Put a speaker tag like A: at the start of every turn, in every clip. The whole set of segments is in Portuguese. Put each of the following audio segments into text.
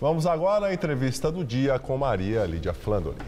A: Vamos agora à entrevista do dia com Maria Lídia Flandoli.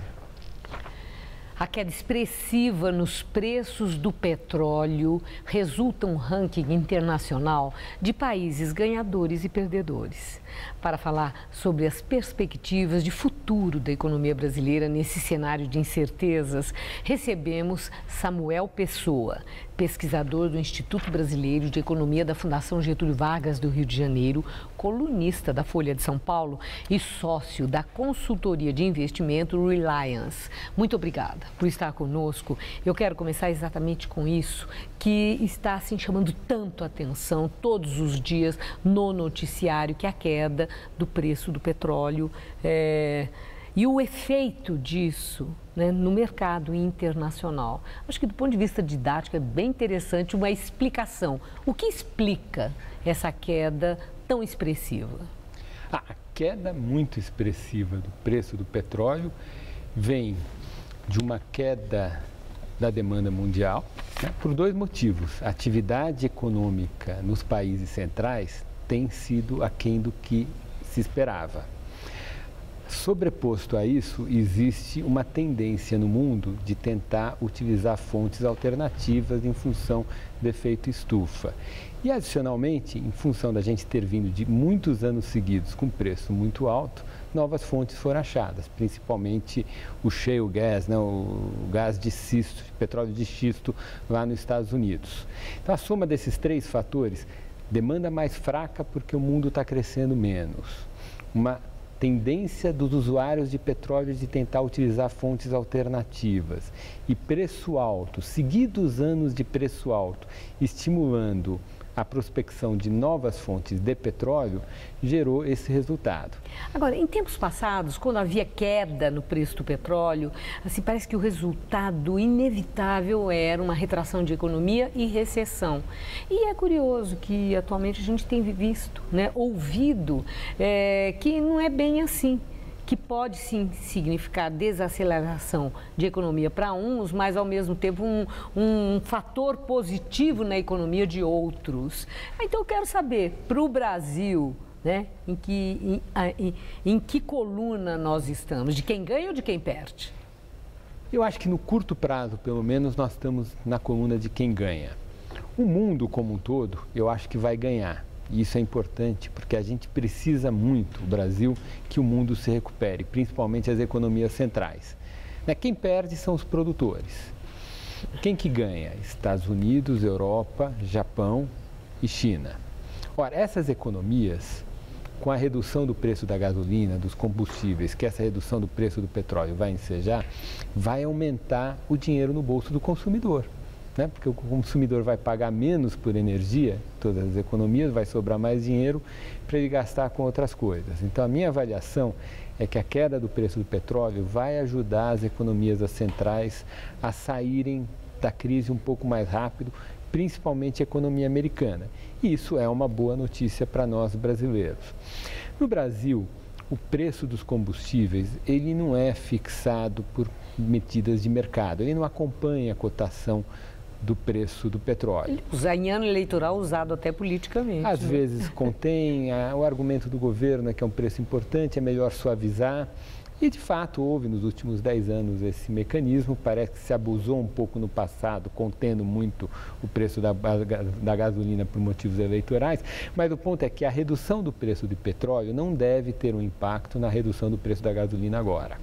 B: A queda expressiva nos preços do petróleo resulta um ranking internacional de países ganhadores e perdedores. Para falar sobre as perspectivas de futuro da economia brasileira nesse cenário de incertezas, recebemos Samuel Pessoa, pesquisador do Instituto Brasileiro de Economia da Fundação Getúlio Vargas do Rio de Janeiro, colunista da Folha de São Paulo e sócio da consultoria de investimento Reliance. Muito obrigada por estar conosco. Eu quero começar exatamente com isso, que está assim chamando tanto a atenção todos os dias no noticiário, que é a queda do preço do petróleo e o efeito disso, né, no mercado internacional. Acho que do ponto de vista didático é bem interessante uma explicação. O que explica essa queda tão expressiva?
C: A queda muito expressiva do preço do petróleo vem de uma queda da demanda mundial, né, por dois motivos. A atividade econômica nos países centrais tem sido aquém do que se esperava. Sobreposto a isso, existe uma tendência no mundo de tentar utilizar fontes alternativas em função do efeito estufa. E, adicionalmente, em função da gente ter vindo de muitos anos seguidos com preço muito alto, novas fontes foram achadas, principalmente o shale gas, né, o gás de xisto, petróleo de xisto lá nos Estados Unidos. Então, a soma desses três fatores, demanda mais fraca porque o mundo está crescendo menos, uma tendência dos usuários de petróleo de tentar utilizar fontes alternativas e preço alto, seguidos anos de preço alto, estimulando a prospecção de novas fontes de petróleo, gerou esse resultado.
B: Agora, em tempos passados, quando havia queda no preço do petróleo, assim, parece que o resultado inevitável era uma retração de economia e recessão. E é curioso que atualmente a gente tem visto, né, ouvido, que não é bem assim. Que pode sim significar desaceleração de economia para uns, mas ao mesmo tempo um fator positivo na economia de outros. Então eu quero saber, para o Brasil, né, em que coluna nós estamos? De quem ganha ou de quem perde?
C: Eu acho que no curto prazo, pelo menos, nós estamos na coluna de quem ganha. O mundo como um todo, eu acho que vai ganhar. E isso é importante porque a gente precisa muito, o Brasil, que o mundo se recupere, principalmente as economias centrais. Quem perde são os produtores. Quem que ganha? Estados Unidos, Europa, Japão e China. Ora, essas economias, com a redução do preço da gasolina, dos combustíveis, que essa redução do preço do petróleo vai ensejar, vai aumentar o dinheiro no bolso do consumidor. Porque o consumidor vai pagar menos por energia, todas as economias, vai sobrar mais dinheiro para ele gastar com outras coisas. Então, a minha avaliação é que a queda do preço do petróleo vai ajudar as economias centrais a saírem da crise um pouco mais rápido, principalmente a economia americana. E isso é uma boa notícia para nós brasileiros. No Brasil, o preço dos combustíveis, ele não é fixado por medidas de mercado, ele não acompanha a cotação do preço do petróleo.
B: Em ano eleitoral usado até politicamente.
C: Às vezes contém o argumento do governo que é um preço importante, é melhor suavizar. E de fato houve nos últimos 10 anos esse mecanismo, parece que se abusou um pouco no passado, contendo muito o preço da gasolina por motivos eleitorais, mas o ponto é que a redução do preço do petróleo não deve ter um impacto na redução do preço da gasolina agora.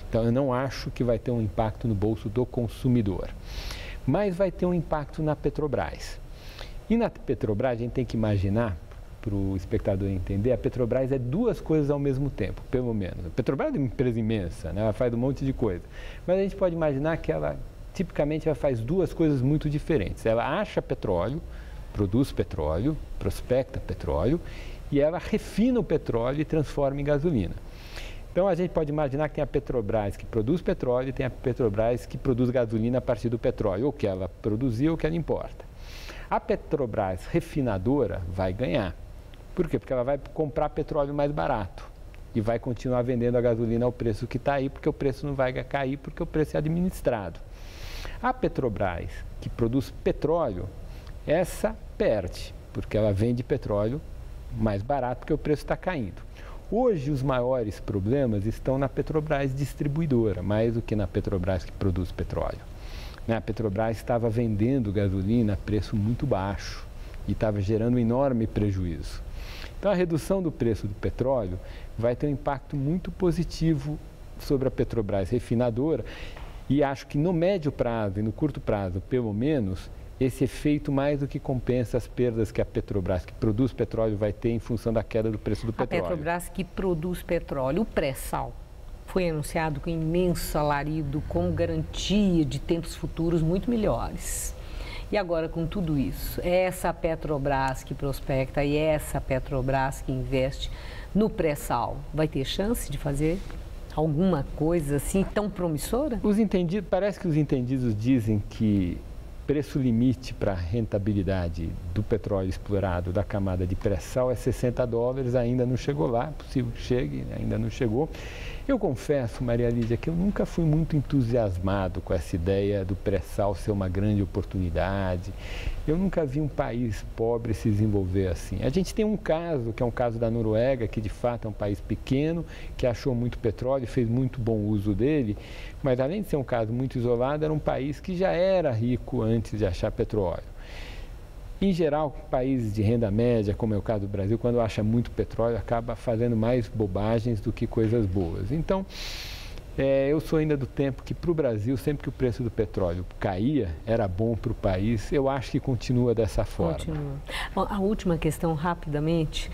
C: Então eu não acho que vai ter um impacto no bolso do consumidor. Mas vai ter um impacto na Petrobras. E na Petrobras, a gente tem que imaginar, para o espectador entender, a Petrobras é duas coisas ao mesmo tempo, pelo menos. A Petrobras é uma empresa imensa, né? Ela faz um monte de coisa. Mas a gente pode imaginar que ela, tipicamente, ela faz duas coisas muito diferentes. Ela acha petróleo, produz petróleo, prospecta petróleo, e ela refina o petróleo e transforma em gasolina. Então, a gente pode imaginar que tem a Petrobras que produz petróleo e tem a Petrobras que produz gasolina a partir do petróleo, ou que ela produziu ou que ela importa. A Petrobras refinadora vai ganhar. Por quê? Porque ela vai comprar petróleo mais barato e vai continuar vendendo a gasolina ao preço que está aí, porque o preço não vai cair, porque o preço é administrado. A Petrobras, que produz petróleo, essa perde, porque ela vende petróleo mais barato, porque o preço está caindo. Hoje, os maiores problemas estão na Petrobras distribuidora, mais do que na Petrobras que produz petróleo. A Petrobras estava vendendo gasolina a preço muito baixo e estava gerando um enorme prejuízo. Então, a redução do preço do petróleo vai ter um impacto muito positivo sobre a Petrobras refinadora e acho que no médio prazo e no curto prazo, pelo menos, esse efeito mais do que compensa as perdas que a Petrobras, que produz petróleo, vai ter em função da queda do preço do petróleo.
B: A Petrobras que produz petróleo, o pré-sal, foi anunciado com imenso alarido, como garantia de tempos futuros muito melhores. E agora, com tudo isso, essa Petrobras que prospecta e essa Petrobras que investe no pré-sal, vai ter chance de fazer alguma coisa assim tão promissora?
C: Parece que os entendidos dizem que preço limite para a rentabilidade do petróleo explorado da camada de pré-sal é $60, ainda não chegou lá, é possível que chegue, ainda não chegou. Eu confesso, Maria Lídia, que eu nunca fui muito entusiasmado com essa ideia do pré-sal ser uma grande oportunidade. Eu nunca vi um país pobre se desenvolver assim. A gente tem um caso, que é um caso da Noruega, que de fato é um país pequeno, que achou muito petróleo e fez muito bom uso dele, mas além de ser um caso muito isolado, era um país que já era rico antes de achar petróleo. Em geral, países de renda média, como é o caso do Brasil, quando acha muito petróleo, acaba fazendo mais bobagens do que coisas boas. Então, eu sou ainda do tempo que para o Brasil, sempre que o preço do petróleo caía, era bom para o país. Eu acho que continua dessa forma.
B: Continua. Bom, a última questão, rapidamente.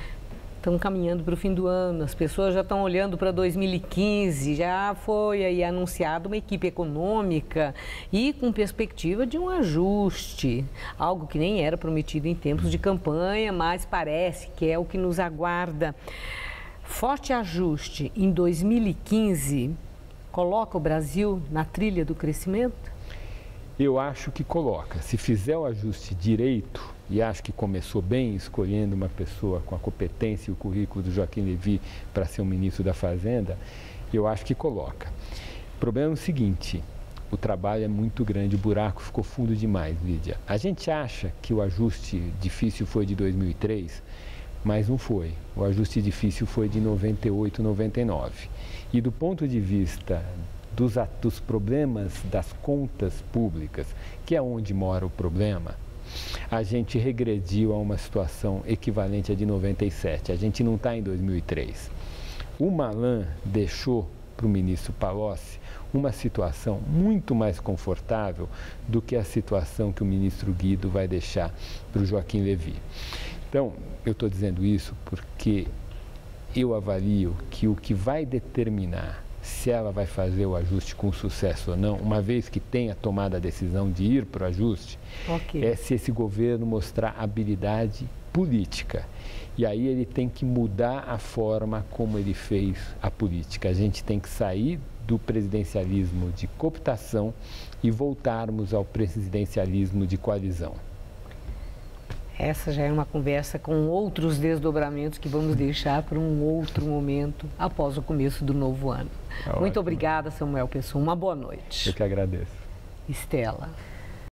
B: Estamos caminhando para o fim do ano, as pessoas já estão olhando para 2015, já foi aí anunciada uma equipe econômica e com perspectiva de um ajuste, algo que nem era prometido em tempos de campanha, mas parece que é o que nos aguarda. Forte ajuste em 2015 coloca o Brasil na trilha do crescimento?
C: Eu acho que coloca. Se fizer o ajuste direito, e acho que começou bem escolhendo uma pessoa com a competência e o currículo do Joaquim Levy para ser o ministro da Fazenda, eu acho que coloca. O problema é o seguinte, o trabalho é muito grande, o buraco ficou fundo demais, Lídia. A gente acha que o ajuste difícil foi de 2003, mas não foi. O ajuste difícil foi de 98, 99. E do ponto de vista dos problemas das contas públicas, que é onde mora o problema, a gente regrediu a uma situação equivalente à de 97. A gente não está em 2003. O Malan deixou para o ministro Palocci uma situação muito mais confortável do que a situação que o ministro Guido vai deixar para o Joaquim Levy. Então, eu estou dizendo isso porque eu avalio que o que vai determinar se ela vai fazer o ajuste com sucesso ou não, uma vez que tenha tomado a decisão de ir para o ajuste, é se esse governo mostrar habilidade política. E aí ele tem que mudar a forma como ele fez a política. A gente tem que sair do presidencialismo de cooptação e voltarmos ao presidencialismo de coalizão.
B: Essa já é uma conversa com outros desdobramentos que vamos deixar para um outro momento após o começo do novo ano. Muito obrigada, Samuel Pessoa. Uma boa noite.
C: Eu que agradeço.
B: Estela.